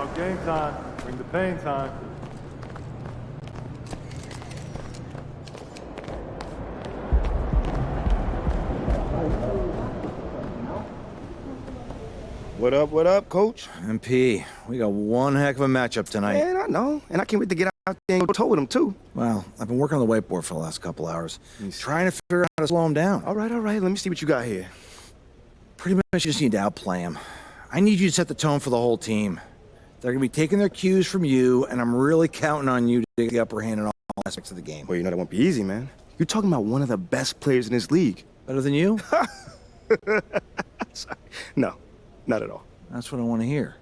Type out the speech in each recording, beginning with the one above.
Talk game time. Bring the pain time. What up, Coach? MP, we got one heck of a matchup tonight. Man, I know. And I can't wait to get out there and go toe with him, too. Well, I've been working on the whiteboard for the last couple hours, trying to figure out how to slow him down. All right. Let me see what you got here. Pretty much you just need to outplay him. I need you to set the tone for the whole team. They're going to be taking their cues from you, and I'm really counting on you to take the upper hand in all aspects of the game. Well, you know that won't be easy, man. You're talking about one of the best players in this league. Better than you? Sorry. No, not at all. That's what I want to hear.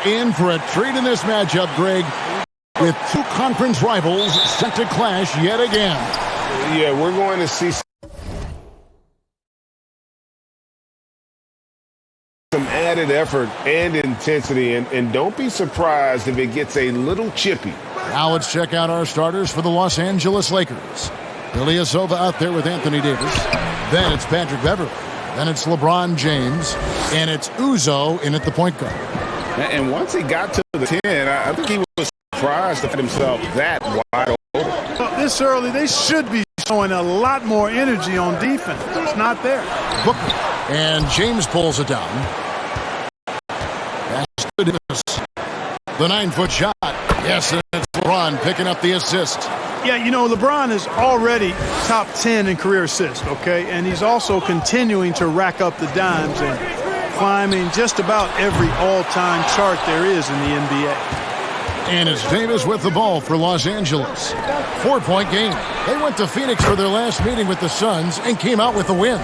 In for a treat in this matchup, Greg, with two conference rivals set to clash yet again. Yeah, we're going to see some added effort and intensity, and don't be surprised if it gets a little chippy. Now let's check out our starters for the Los Angeles Lakers. Ilyasova out there with Anthony Davis. Then it's Patrick Beverley. Then it's LeBron James. And it's Uzo in at the point guard. And once he got to the 10, I think he was surprised to find himself that wide open. Well, this early, they should be showing a lot more energy on defense. It's not there. Booker. And James pulls it down. Pass to Davis. The 9-foot shot. Yes, and it's LeBron picking up the assist. Yeah, you know, LeBron is already top 10 in career assists, okay? And he's also continuing to rack up the dimes and climbing just about every all-time chart there is in the NBA. And it's Davis with the ball for Los Angeles. 4-point game. They went to Phoenix for their last meeting with the Suns and came out with a win.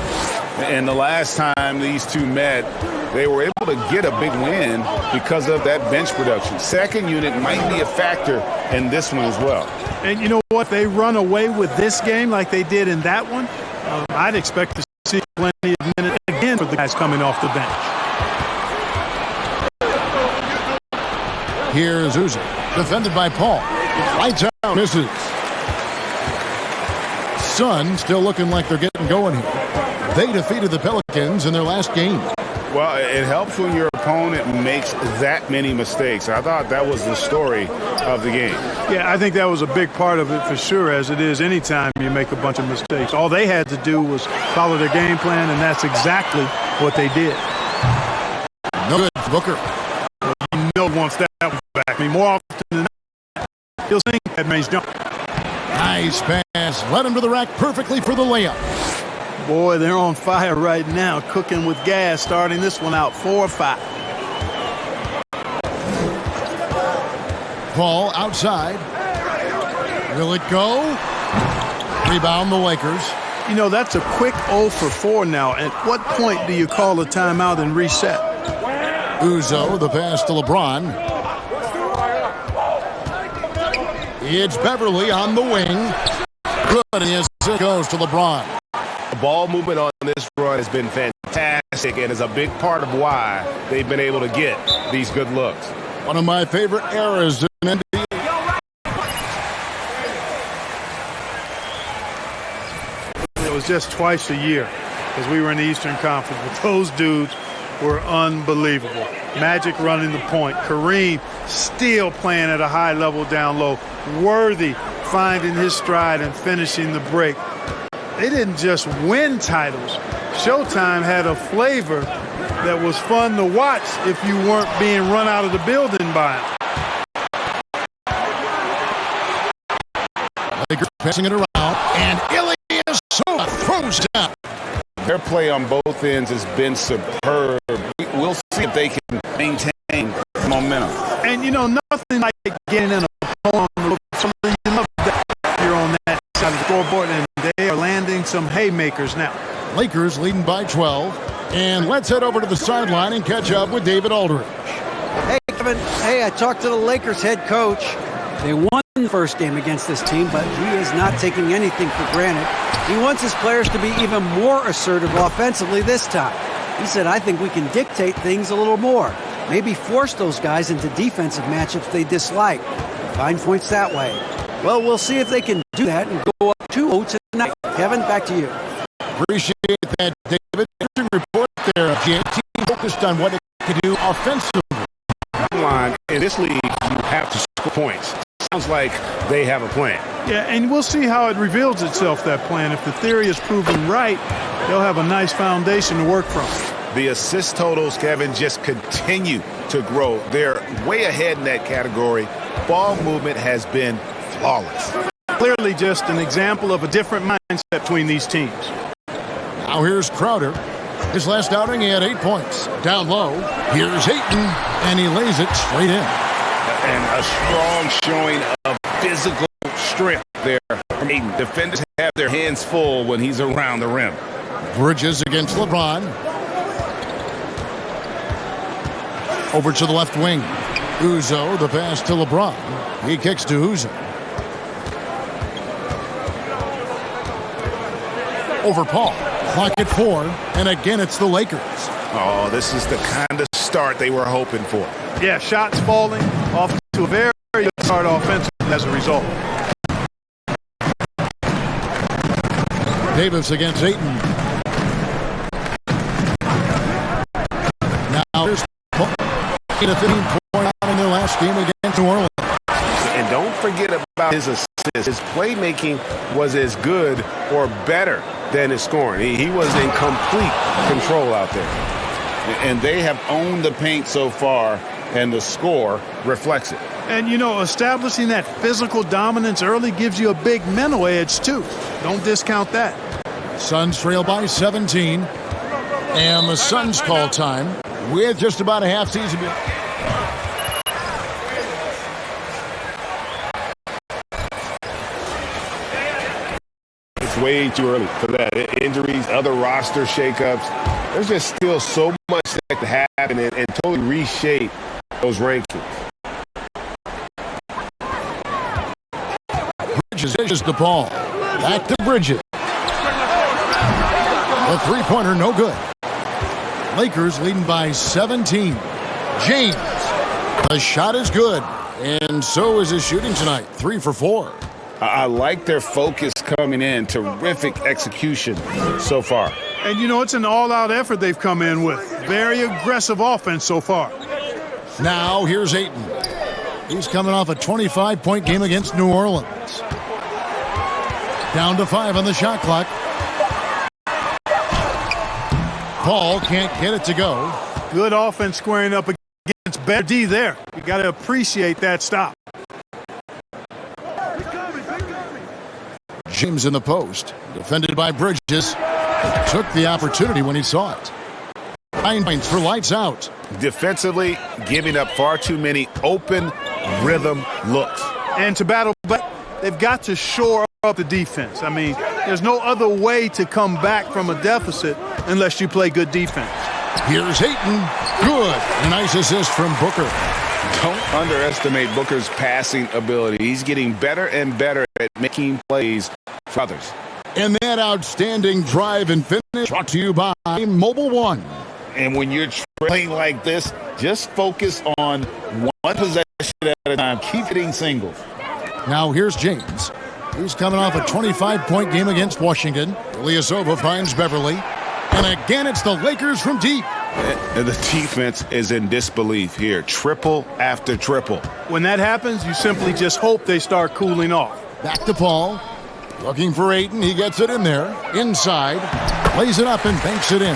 And the last time these two met, they were able to get a big win because of that bench production. Second unit might be a factor in this one as well. And you know what? They run away with this game like they did in that one. I'd expect to see plenty of minutes again for the guys coming off the bench. Here's Uzo, defended by Paul. Lights out, misses. Suns still looking like they're getting going here. They defeated the Pelicans in their last game. Well, it helps when your opponent makes that many mistakes. I thought that was the story of the game. Yeah, I think that was a big part of it for sure, as it is anytime you make a bunch of mistakes. All they had to do was follow their game plan, and that's exactly what they did. No good, Booker. You know wants that one back. I mean, more often than not, he'll sink that range jump. Nice pass. Led him to the rack perfectly for the layup. Boy, they're on fire right now, cooking with gas, starting this one out 4-5. Ball outside. Will it go? Rebound the Lakers. You know, that's a quick 0 for 4 now. At what point do you call a timeout and reset? Uzo, the pass to LeBron. It's Beverley on the wing. Good, and the assist goes to LeBron. The ball movement on this run has been fantastic and is a big part of why they've been able to get these good looks. One of my favorite eras in NBA. It was just twice a year because we were in the Eastern Conference, but those dudes were unbelievable. Magic running the point. Kareem still playing at a high level down low. Worthy finding his stride and finishing the break. They didn't just win titles, Showtime had a flavor that was fun to watch if you weren't being run out of the building by it. Lakers passing it around, and Ilyasova throws down. Their play on both ends has been superb. We'll see if they can maintain momentum. And, you know, nothing like getting in a poem. Something you love that you're on that side of the scoreboard, and they are landing some haymakers now. Lakers leading by 12. And let's head over to the sideline and catch up with David Aldridge. Hey, Kevin. Hey, I talked to the Lakers head coach. They won the first game against this team, but he is not taking anything for granted. He wants his players to be even more assertive offensively this time. He said, I think we can dictate things a little more. Maybe force those guys into defensive matchups they dislike. Find points that way. Well, we'll see if they can do that and go up 2-0 tonight. Kevin, back to you. Appreciate that, David. Interesting report there. JT focused on what it can do offensively. Line in this league, you have to score points. Sounds like they have a plan. Yeah, and we'll see how it reveals itself, that plan. If the theory is proven right, they'll have a nice foundation to work from. The assist totals, Kevin, just continue to grow. They're way ahead in that category. Ball movement has been flawless. Clearly just an example of a different mindset between these teams. Now here's Crowder. His last outing, he had 8 points. Down low, here's Ayton, and he lays it straight in. And a strong showing of physical strength there from Ayton. Defenders have their hands full when he's around the rim. Bridges against LeBron. Over to the left wing. Uzo, the pass to LeBron. He kicks to Uzo. Over Paul. Clock at 4, and again it's the Lakers. Oh, this is the kind of start they were hoping for. Yeah, shots falling off to a very good start offensively as a result. Davis against Ayton. Now there's Paul. He had a 15-point out in their last game against New Orleans. And don't forget about his assists. His playmaking was as good or better than his scoring. He was in complete control out there. And they have owned the paint so far, and the score reflects it. And, you know, establishing that physical dominance early gives you a big mental edge, too. Don't discount that. Suns trail by 17. And the Suns call time with just about a half season. It's way too early for that. Injuries, other roster shakeups. There's just still so much that could happen and totally reshape those rankings. Bridges is the ball. Back to Bridges. The three-pointer, no good. Lakers leading by 17. James. The shot is good. And so is his shooting tonight. 3 for 4. I like their focus coming in. Terrific execution so far. And, you know, it's an all-out effort they've come in with. Very aggressive offense so far. Now here's Ayton. He's coming off a 25-point game against New Orleans. Down to 5 on the shot clock. Paul can't get it to go. Good offense squaring up against better D there. You got to appreciate that stop. James in the post. Defended by Bridges. Took the opportunity when he saw it. 9 points for lights out. Defensively, giving up far too many open rhythm looks. And to battle back, they've got to shore up the defense. I mean, there's no other way to come back from a deficit unless you play good defense. Here's Ayton. Good. Nice assist from Booker. Don't underestimate Booker's passing ability. He's getting better and better at making plays for others. And that outstanding drive and finish brought to you by Mobile One. And when you're playing like this, just focus on one possession at a time. Keep hitting singles. Now here's James. He's coming off a 25-point game against Washington. Ilyasova finds Beverly. And again, it's the Lakers from deep. And the defense is in disbelief here. Triple after triple. When that happens, you simply just hope they start cooling off. Back to Paul. Looking for Ayton. He gets it in there. Inside. Lays it up and banks it in.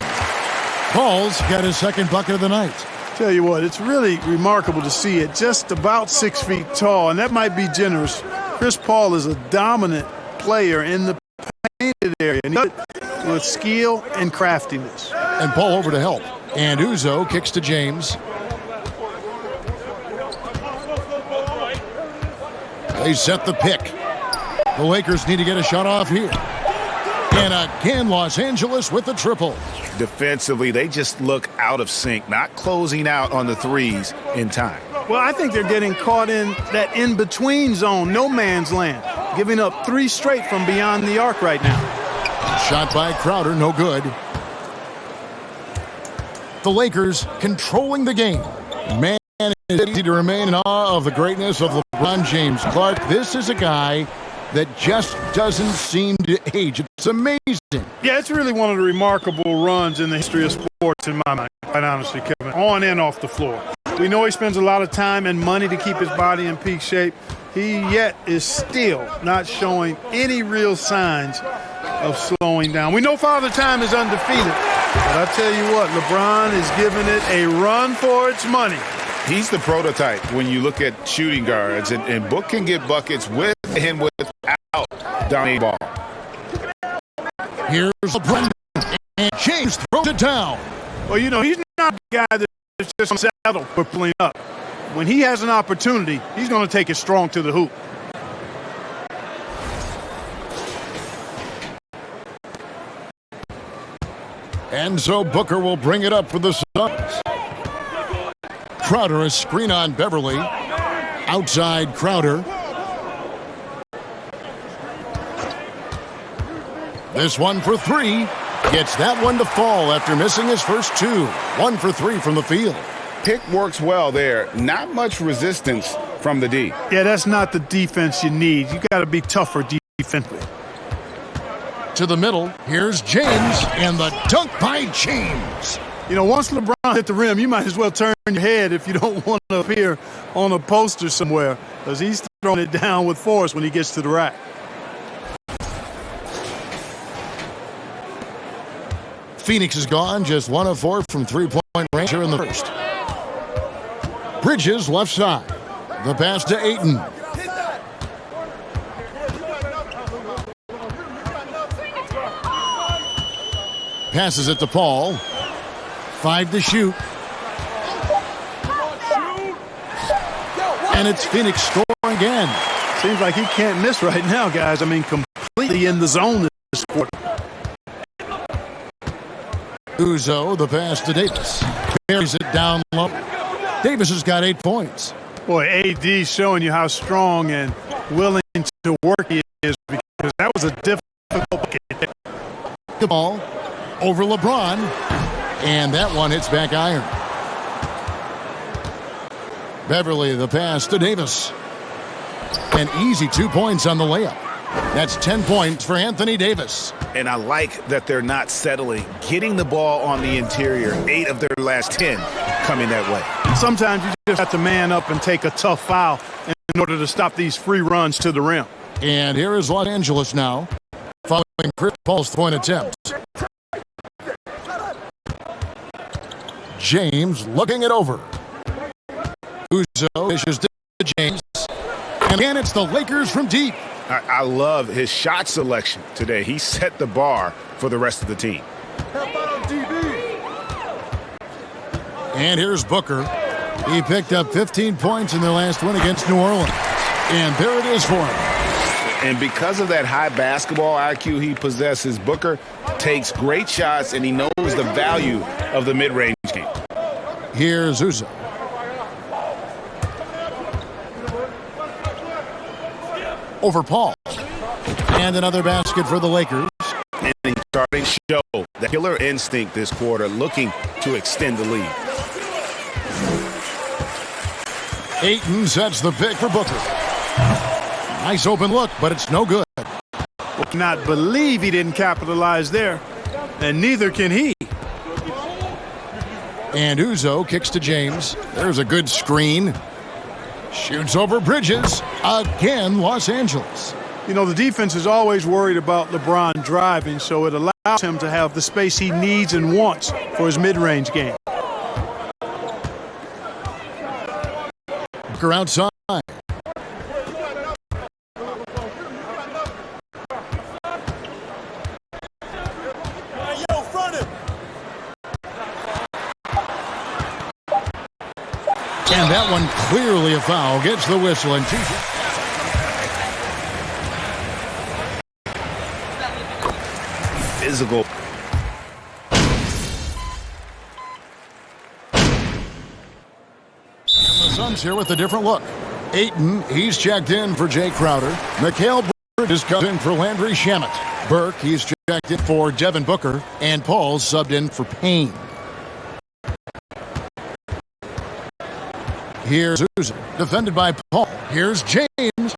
Paul's got his second bucket of the night. Tell you what, it's really remarkable to see it. Just about 6 feet tall, and that might be generous. Chris Paul is a dominant player in the painted area, and he does it with skill and craftiness. And Paul over to help. And Uzo kicks to James. They set the pick. The Lakers need to get a shot off here. And again, Los Angeles with the triple. Defensively, they just look out of sync, not closing out on the threes in time. Well, I think they're getting caught in that in-between zone, no man's land, giving up 3 straight from beyond the arc right now. Shot by Crowder, no good. The Lakers controlling the game. Man, it's easy to remain in awe of the greatness of LeBron James. Clark, this is a guy that just doesn't seem to age. It's amazing. Yeah, it's really one of the remarkable runs in the history of sports in my mind, quite honestly, Kevin, on and off the floor. We know he spends a lot of time and money to keep his body in peak shape. He yet is still not showing any real signs of slowing down. We know Father Time is undefeated, but I tell you what, LeBron is giving it a run for its money. He's the prototype when you look at shooting guards, and Book can get buckets with and without dominating ball. Here's LeBron, and James throws it down. Well, you know, he's not the guy that's just settled for pulling up. When he has an opportunity, he's going to take it strong to the hoop. And so Booker will bring it up for the Suns. Crowder, a screen on Beverly. Outside Crowder. This one for 3. Gets that one to fall after missing his first 2. 1 for 3 from the field. Pick works well there. Not much resistance from the D. Yeah, that's not the defense you need. You got to be tougher defensively. To the middle, here's James, and the dunk by James. You know, once LeBron hit the rim, you might as well turn your head if you don't want to appear on a poster somewhere, because he's throwing it down with force when he gets to the rack. Phoenix is gone, just 1 of 4 from three-point range here in the first. Bridges left side. The pass to Ayton. Passes it to Paul. 5 to shoot. And it's Phoenix scoring again. Seems like he can't miss right now, guys. I mean, completely in the zone this quarter. Uzo, the pass to Davis. Carries it down low. Davis has got 8 points. Boy, AD showing you how strong and willing to work he is, because that was a difficult bucket. The ball over LeBron, and that one hits back iron. Beverly, the pass to Davis. An easy 2 points on the layup. That's 10 points for Anthony Davis. And I like that they're not settling, getting the ball on the interior. 8 of their last 10 coming that way. Sometimes you just have to man up and take a tough foul in order to stop these free runs to the rim. And here is Los Angeles now, following Chris Paul's point attempt. James looking it over. Uzo dishes to James. And again, it's the Lakers from deep. I love his shot selection today. He set the bar for the rest of the team. And here's Booker. He picked up 15 points in their last win against New Orleans. And there it is for him. And because of that high basketball IQ he possesses, Booker takes great shots, and he knows the value of the mid-range game. Here's Uzo. Over Paul. And another basket for the Lakers. And he's starting to show the killer instinct this quarter, looking to extend the lead. Ayton sets the pick for Booker. Nice open look, but it's no good. I cannot believe he didn't capitalize there, and neither can he. And Uzo kicks to James. There's a good screen. Shoots over Bridges. Again, Los Angeles. You know, the defense is always worried about LeBron driving, so it allows allows him to have the space he needs and wants for his mid-range game. Booker outside. And that one clearly a foul. Gets the whistle and two. Physical. And the Suns here with a different look. Ayton, he's checked in for Jay Crowder. Mikal Bridges comes in for Landry Shamet. Burke, he's checked in for Devin Booker. And Paul's subbed in for Payne. Here's Uzo, defended by Paul. Here's James. Good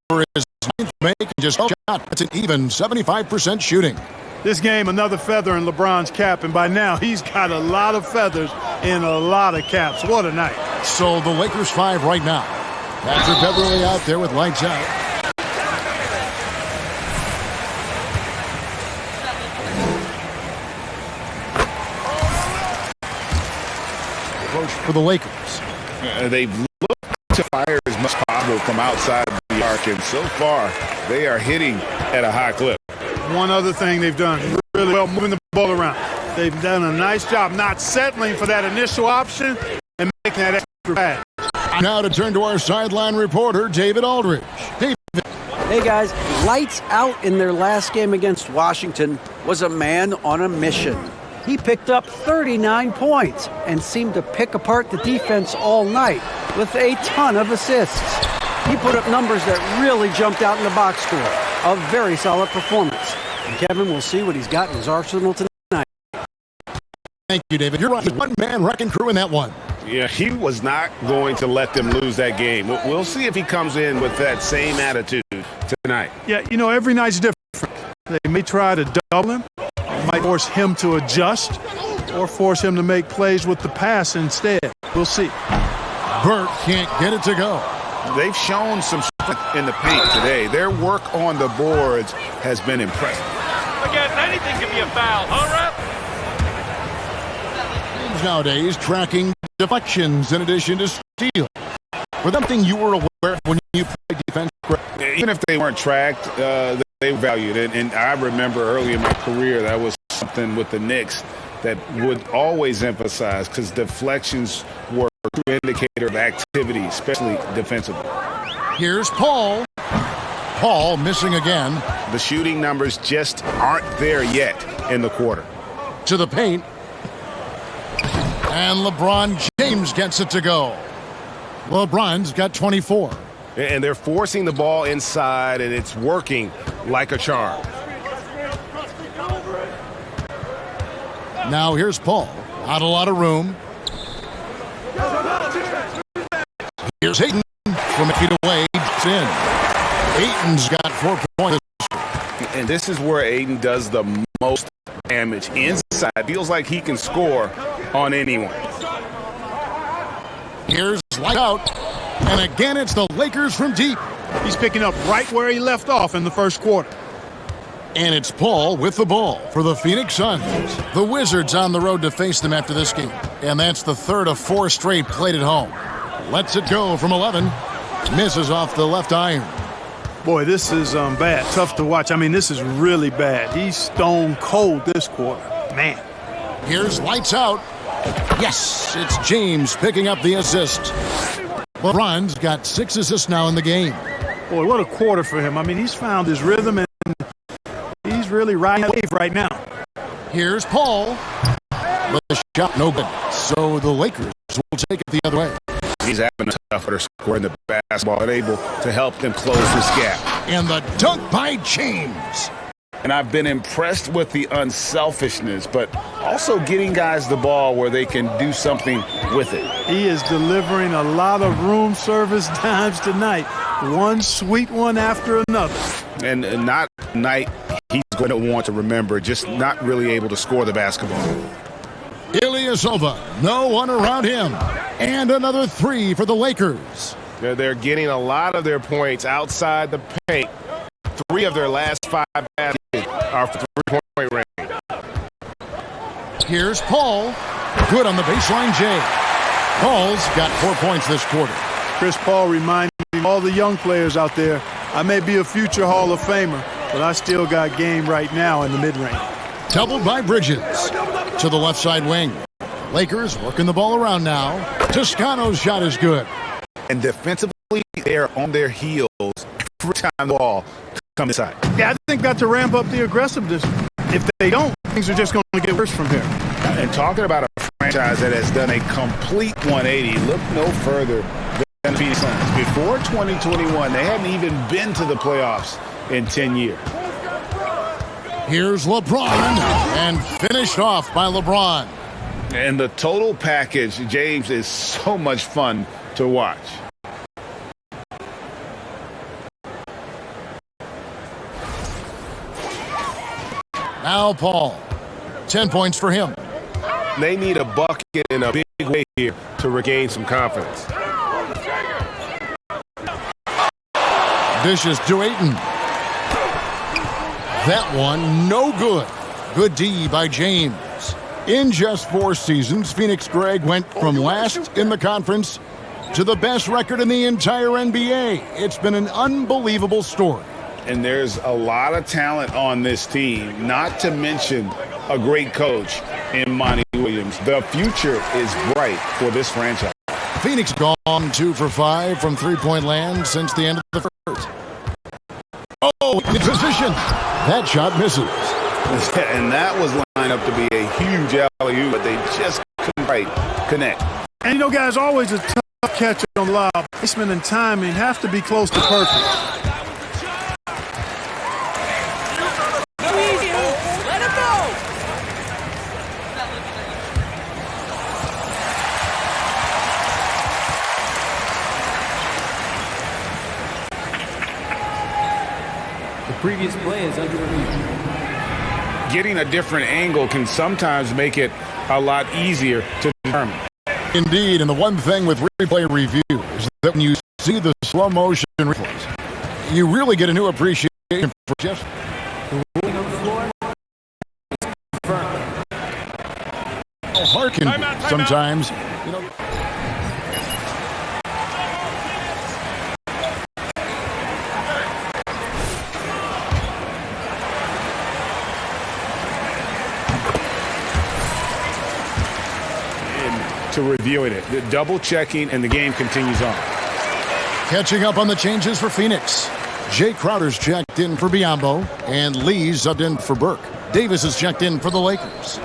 for his ninth make and just shot. That's an even 75% shooting. This game, another feather in LeBron's cap, and by now he's got a lot of feathers in a lot of caps. What a night. So the Lakers 5 right now. Patrick Beverley out there with lights out. For the Lakers. They've looked to fire as much as possible from outside the arc, and so far they are hitting at a high clip. One other thing they've done really well, moving the ball around. They've done a nice job not settling for that initial option and making that extra pass. Now to turn to our sideline reporter, David Aldridge. David. Hey guys, lights out in their last game against Washington was a man on a mission. He picked up 39 points and seemed to pick apart the defense all night with a ton of assists. He put up numbers that really jumped out in the box score. A very solid performance. And Kevin will see what he's got in his arsenal tonight. Thank you, David. You're right. One-man wrecking crew in that one. Yeah, he was not going to let them lose that game. We'll see if he comes in with that same attitude tonight. Yeah, you know, every night's different. They may try to double him, might force him to adjust, or force him to make plays with the pass instead. We'll see. Burke can't get it to go. They've shown some strength in the paint today. Their work on the boards has been impressive. Again, anything can be a foul, huh, ref? Nowadays, tracking deflections in addition to steal. Was something you were aware of when you played defense? Even if they weren't tracked, they valued it. And I remember early in my career, that was something with the Knicks that would always emphasize, because deflections were a true indicator of activity, especially defensively. Here's Paul. Paul missing again. The shooting numbers just aren't there yet in the quarter. To the paint. And LeBron James gets it to go. LeBron's got 24. And they're forcing the ball inside, and it's working like a charm. Now here's Paul. Not a lot of room. Here's Ayton from a feet away. It's in. Ayton's got 4 points. And this is where Ayton does the most damage inside. Feels like he can score on anyone. Here's light out. And again, it's the Lakers from deep. He's picking up right where he left off in the first quarter. And it's Paul with the ball for the Phoenix Suns. The Wizards on the road to face them after this game. And that's the third of 4 straight played at home. Lets it go from 11. Misses off the left iron. Boy, this is bad. Tough to watch. I mean, this is really bad. He's stone cold this quarter. Man. Here's lights out. Yes, it's James picking up the assist. LeBron's got 6 assists now in the game. Boy, what a quarter for him. I mean, he's found his rhythm, and he's really riding the wave right now. Here's Paul. But the shot no good. So the Lakers will take it the other way. He's having a tougher score in the basketball and able to help them close this gap. And the dunk by James. And I've been impressed with the unselfishness, but also getting guys the ball where they can do something with it. He is delivering a lot of room service dimes tonight. One sweet one after another. And not a night he's going to want to remember, just not really able to score the basketball. Ilyasova, no one around him. And another 3 for the Lakers. They're getting a lot of their points outside the paint. 3 of their last 5 baskets powerful three-point range. Here's Paul. Good on the baseline, Jay. Paul's got 4 points this quarter. Chris Paul reminded me of all the young players out there. I may be a future Hall of Famer, but I still got game right now in the mid-range. Doubled by Bridges. To the left side wing. Lakers working the ball around now. Toscano's shot is good. And defensively, they're on their heels every time the ball comes inside. Yeah, I think got to ramp up the aggressiveness. If they don't, things are just going to get worse from here. And talking about a franchise that has done a complete 180, look no further than Phoenix Suns. Before 2021, they hadn't even been to the playoffs in 10 years. Here's LeBron, and finished off by LeBron. And the total package, James, is so much fun to watch. Now Paul. 10 points for him. They need a bucket in a big way here to regain some confidence. Dishes to Ayton. That one, no good. Good D by James. In just 4 seasons, Phoenix Greg went from last in the conference to the best record in the entire NBA. It's been an unbelievable story. And there's a lot of talent on this team, not to mention a great coach in Monty Williams. The future is bright for this franchise. Phoenix gone 2 for 5 from three-point land since the end of the first. Oh, in position. That shot misses. And that was lined up to be a huge alley-oop, but they just couldn't quite connect. And, you know, guys, always a tough catch on lob. Placement and timing have to be close to perfect. Previous play is under review. Getting a different angle can sometimes make it a lot easier to determine. Indeed, and the one thing with replay review is that when you see the slow motion replays, you really get a new appreciation for just Ruling on the floor. how hard can be sometimes. You know, to reviewing it, double checking, and the game continues on. catching up on the changes for Phoenix. Jay Crowder's checked in for Biyombo, and Lee's subbed in for Burke. Davis is checked in for the Lakers.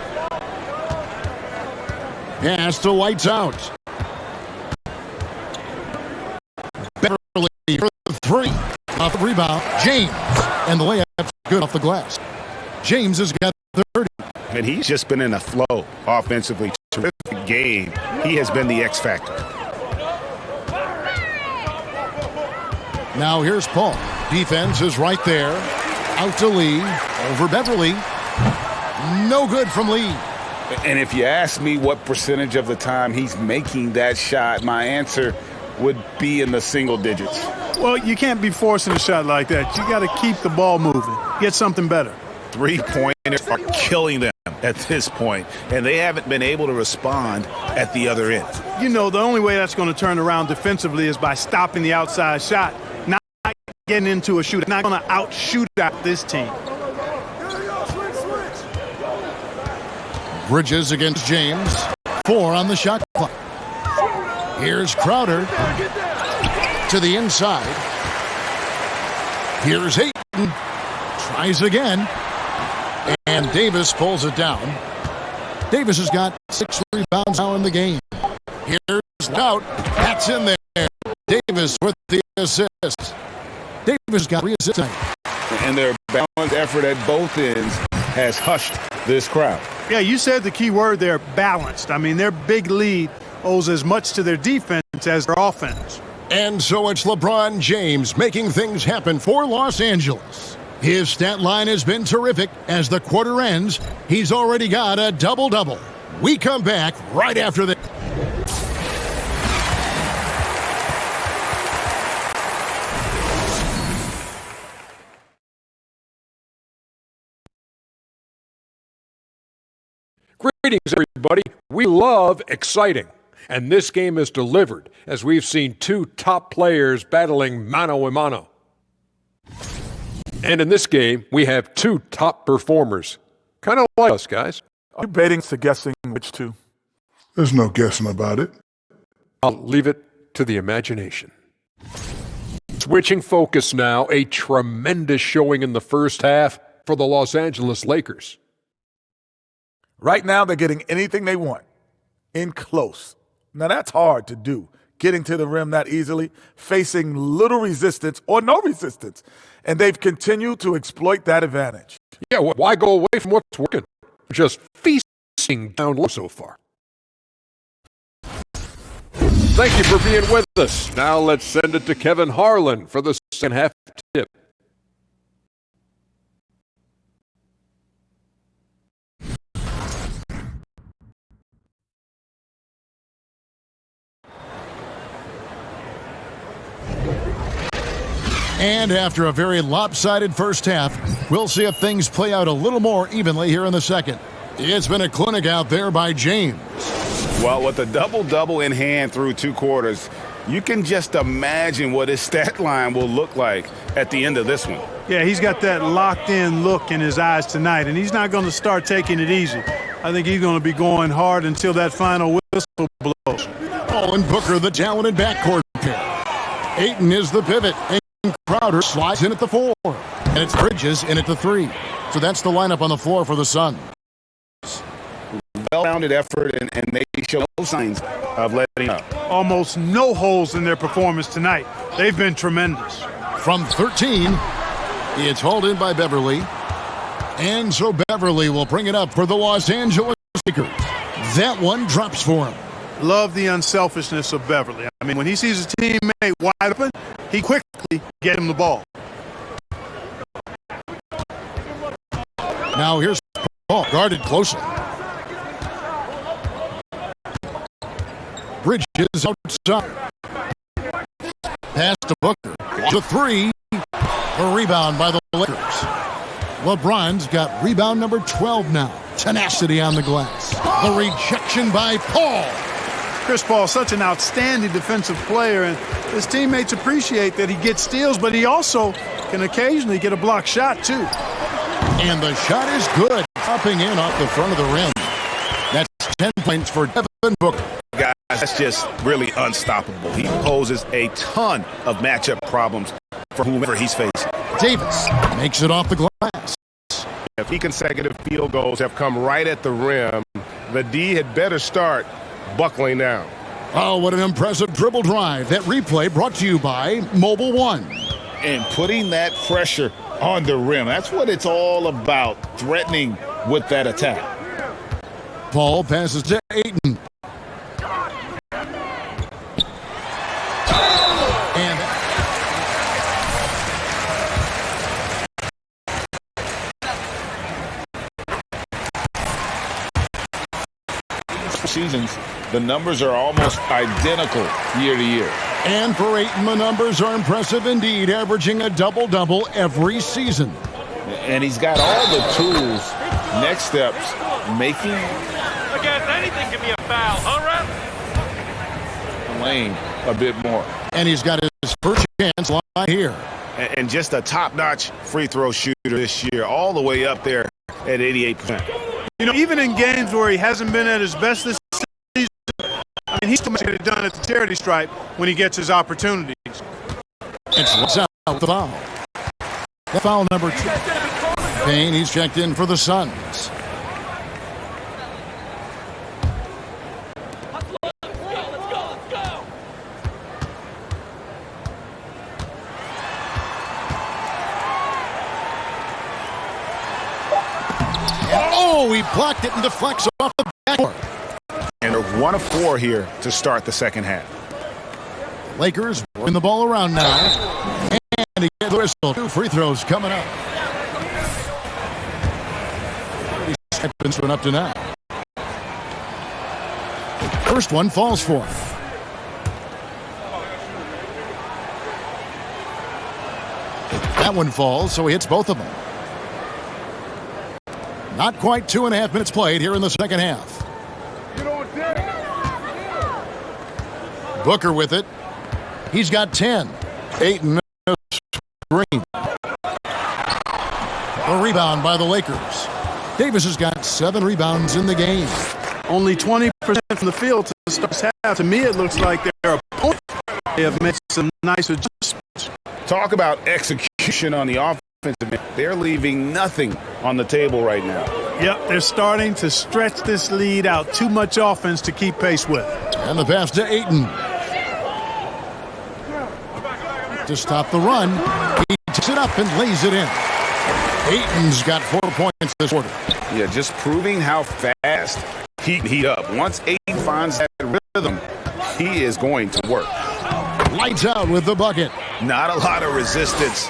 Pass to Lights Out. Beverly for the 3. Off the rebound, James. And the layup's good off the glass. James has got 30. And he's just been in a flow offensively. Terrific game. He has been the X factor. Now here's Paul. Defense is right there. Out to Lee. Over Beverly. No good from Lee. And if you ask me what percentage of the time he's making that shot, my answer would be in the single digits. Well, you can't be forcing a shot like that. You got to keep the ball moving. Get something better. Three-pointers are killing them at this point, and they haven't been able to respond at the other end. You know, the only way that's going to turn around defensively is by stopping the outside shot, not getting into a shootout. Not going to outshoot out this team. Bridges against James. 4 on the shot clock. Here's Crowder to the inside. Here's Ayton. Tries again. And Davis pulls it down. Davis has got 6 rebounds now in the game. Here's out. That's in there. Davis with the assist. Davis got 3 assists. And their balanced effort at both ends has hushed this crowd. Yeah, you said the key word there, balanced. I mean, their big lead owes as much to their defense as their offense. And so it's LeBron James making things happen for Los Angeles. His stat line has been terrific. As the quarter ends, he's already got a double-double. We come back right after this. Greetings, everybody. We love exciting. And this game is delivered as we've seen two top players battling mano a mano. And in this game, we have two top performers. Kind of like us, guys. Are you betting to guessing which two? There's no guessing about it. I'll leave it to the imagination. Switching focus now, a tremendous showing in the first half for the Los Angeles Lakers. Right now, they're getting anything they want in close. Now, that's hard to do, getting to the rim that easily, facing little resistance or no resistance. And they've continued to exploit that advantage. Yeah, why go away from what's working? Just feasting down low so far. Thank you for being with us. Now let's send it to Kevin Harlan for the second half tip. And after a very lopsided first half, we'll see if things play out a little more evenly here in the second. It's been a clinic out there by James. Well, with a double-double in hand through 2 quarters, you can just imagine what his stat line will look like at the end of this one. Yeah, he's got that locked-in look in his eyes tonight, and he's not going to start taking it easy. I think he's going to be going hard until that final whistle blows. Oh, and Booker, the talented backcourt pair. Ayton is the pivot, and Crowder slides in at the 4. And it's Bridges in at the 3. So that's the lineup on the floor for the Suns. Well-rounded effort, and they show no signs of letting up. Almost no holes in their performance tonight. They've been tremendous. From 13, it's hauled in by Beverly. And so Beverly will bring it up for the Los Angeles Lakers. That one drops for him. Love the unselfishness of Beverly. I mean, when he sees his teammate wide open, he quickly gets him the ball. Now here's Paul, guarded closely. Bridges outside. Pass to Booker. The 3. A rebound by the Lakers. LeBron's got rebound number 12 now. Tenacity on the glass. The rejection by Paul. Chris Paul, such an outstanding defensive player, and his teammates appreciate that he gets steals, but he also can occasionally get a block shot, too. And the shot is good. Popping in off the front of the rim. That's 10 points for Devin Booker. Guys, that's just really unstoppable. He poses a ton of matchup problems for whomever he's facing. Davis makes it off the glass. If consecutive field goals have come right at the rim, the D had better start buckling down. Oh, what an impressive dribble drive. That replay brought to you by Mobile One. And putting that pressure on the rim, that's what it's all about, threatening with that attack. Paul passes to Ayton. And seasons, the numbers are almost identical year to year. And for Ayton, the numbers are impressive indeed, averaging a double-double every season. And he's got all the tools. Next steps, making Again, anything can be a foul, huh, ref? lane a bit more. And he's got his first chance line here. And just a top-notch free throw shooter this year, all the way up there at 88%. You know, even in games where he hasn't been at his best this season, I mean, he's still getting it done at the charity stripe when he gets his opportunities. It's out the foul. The foul number 2. Payne, he's checked in for the Suns. Oh, he blocked it and deflects off the backboard. And they're 1 of 4 here to start the second half. Lakers working the ball around now. And he gets the whistle. 2 free throws coming up. 30 seconds went up to now. First one falls for him. That one falls, so he hits both of them. Not quite 2.5 minutes played here in the second half. Booker with it. He's got 10. Ayton Green. A rebound by the Lakers. Davis has got 7 rebounds in the game. Only 20% from the field to start the half. To me, it looks like their opponents have made some nice adjustments. Talk about execution on the offensive end. They're leaving nothing on the table right now. Yep, they're starting to stretch this lead out. Too much offense to keep pace with. And the pass to Ayton. To stop the run, he takes it up and lays it in. Ayton's got 4 points this quarter. Yeah, just proving how fast he can heat up. Once Ayton finds that rhythm, he is going to work. Lights out with the bucket. Not a lot of resistance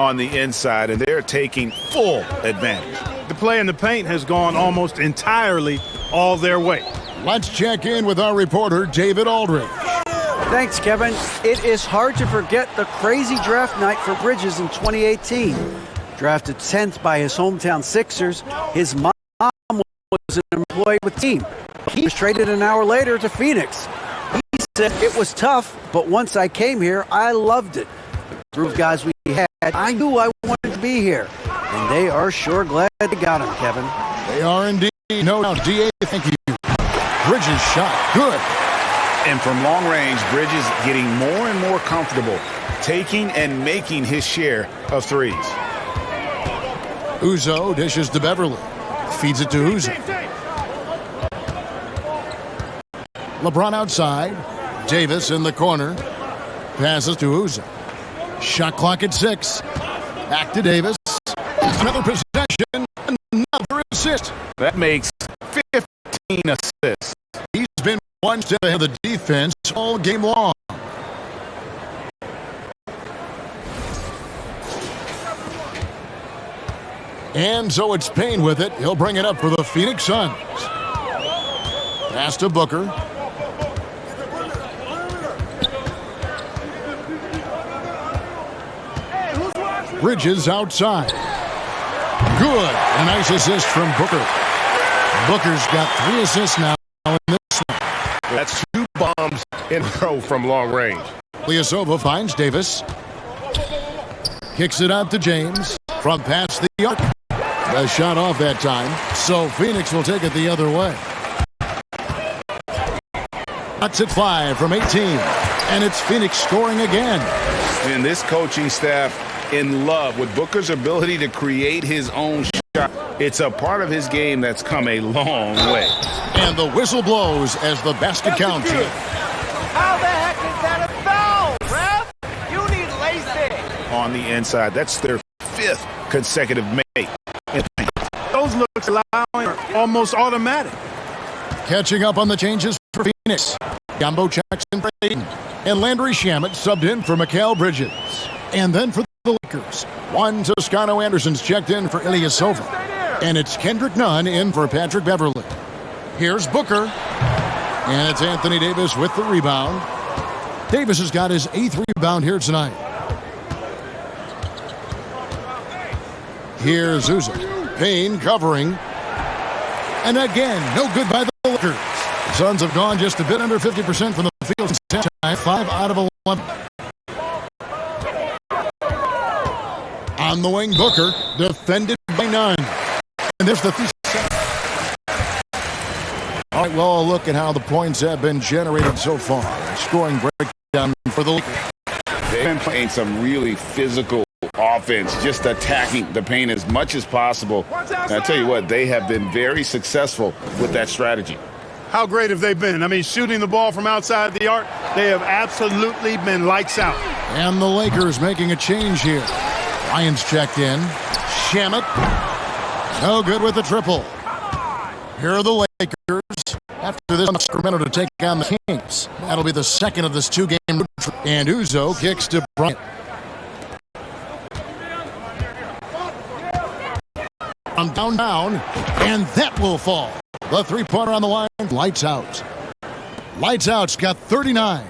on the inside, and they're taking full advantage. The play in the paint has gone almost entirely all their way. Let's check in with our reporter, David Aldridge. Thanks, Kevin. It is hard to forget the crazy draft night for Bridges in 2018. Drafted 10th by his hometown Sixers, his mom was an employee with the team. He was traded an hour later to Phoenix. He said, "It was tough, but once I came here, I loved it. The group of guys we had, I knew I wanted to be here." And they are sure glad they got him, Kevin. They are indeed. No doubt. D.A., thank you. Bridges shot. Good. And from long range, Bridges getting more and more comfortable taking and making his share of threes. Uzo dishes to Beverly. Feeds it to Uzo. LeBron outside. Davis in the corner. Passes to Uzo. Shot clock at 6. Back to Davis. Another possession. Another assist. That makes 15 assists. He's been one step ahead of the defense all game long. And so it's Payne with it. He'll bring it up for the Phoenix Suns. Pass to Booker. Bridges outside. Good. A nice assist from Booker. Booker's got 3 assists now in this one. That's 2 bombs in a row from long range. Ilyasova finds Davis. Kicks it out to James. From past the arc. A shot off that time, so Phoenix will take it the other way. That's at 5 from 18, and it's Phoenix scoring again. And this coaching staff in love with Booker's ability to create his own shot. It's a part of his game that's come a long way. And the whistle blows as the basket counts. How the heck is that a foul, ref? You need laces. On the inside, that's their 5th consecutive make. Those looks allowing are almost automatic. Catching up on the changes for Phoenix. Gumbo checks in for Ayton. And Landry Shamet subbed in for Mikal Bridges. And then for the Lakers, Juan Toscano Anderson's checked in for Ilyasova. And it's Kendrick Nunn in for Patrick Beverly. Here's Booker. And it's Anthony Davis with the rebound. Davis has got his 8th rebound here tonight. Here's Uzo. Payne covering. And again, no good by the Lakers. The Suns have gone just a bit under 50% from the field since halftime. 5 out of 11. On the wing, Booker, defended by Nunn. And there's the 3. All right, well, a look at how the points have been generated so far. Scoring breakdown for the Lakers. They've been playing some really physical offense, just attacking the paint as much as possible. And I tell you what, they have been very successful with that strategy. How great have they been? I mean, shooting the ball from outside the arc, they have absolutely been lights out. And the Lakers making a change here. Ryan's checked in. Shamet. No good with the triple. Here are the Lakers. After this, Sacramento to take on the Kings. That'll be the second of this 2-game road trip. And Uzo kicks to Bryant. From down, and that will fall. The 3-pointer on the line, lights out. Lights out's got 39.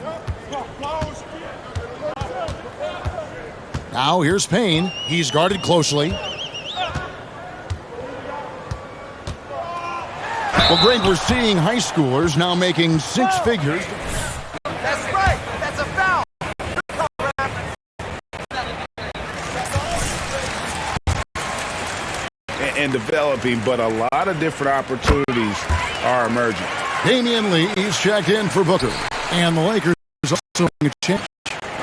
Now here's Payne. He's guarded closely. Well, Greg, we're seeing high schoolers now making 6 figures. That's right. and developing, but a lot of different opportunities are emerging. Damian Lee is checked in for Booker. And the Lakers also making a change.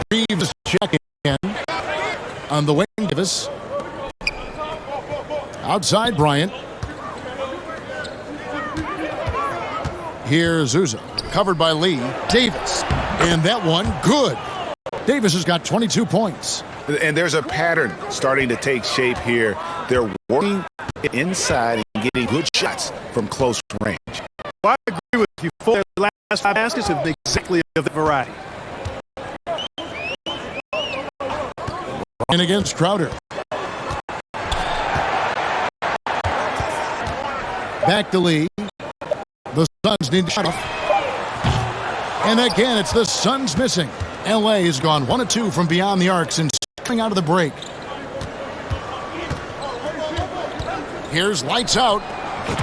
Reeves checking in on the wing. Davis. Outside Bryant. Here's Uzo. Covered by Lee. Davis. And that one, good. Davis has got 22 points. And there's a pattern starting to take shape here. They're working inside and getting good shots from close range. Well, I agree with you. 4 of the last 5 baskets have been exactly of the variety. And against Crowder. Back to Lee. The Suns need to shut off. And again, it's the Suns missing. LA has gone 1 of 2 from beyond the arc since coming out of the break. Here's lights out.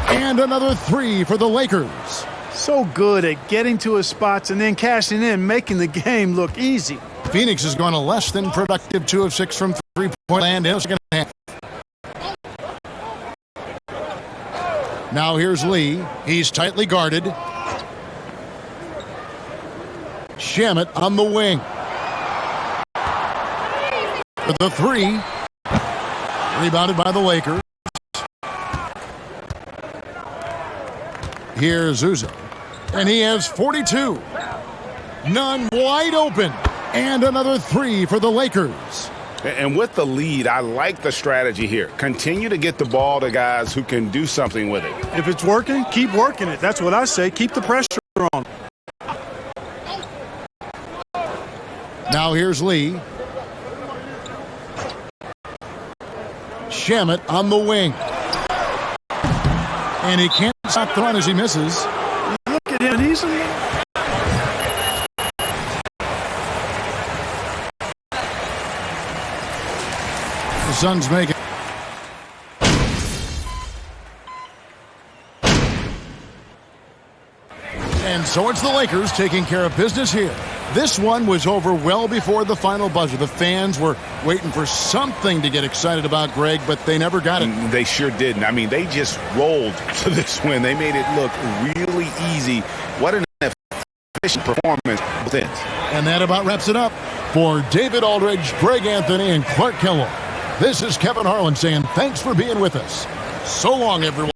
And another 3 for the Lakers. So good at getting to his spots and then cashing in, making the game look easy. Phoenix has gone a less than productive 2 of 6 from three-point land in the second half. Now here's Lee. He's tightly guarded. Shamet on the wing. For the 3. Rebounded by the Lakers. Here's Uzo. And he has 42. None wide open. And another 3 for the Lakers. And with the lead, I like the strategy here. Continue to get the ball to guys who can do something with it. If it's working, keep working it. That's what I say. Keep the pressure on. Now here's Lee. Shamet on the wing. And he can't stop throwing as he misses. Look at him. He's The Suns make it. And so it's the Lakers taking care of business here. This one was over well before the final buzzer. The fans were waiting for something to get excited about, Greg, but they never got it. They sure didn't. I mean, they just rolled to this win. They made it look really easy. What an efficient performance. And that about wraps it up. For David Aldridge, Greg Anthony, and Clark Kellogg, this is Kevin Harlan saying thanks for being with us. So long, everyone.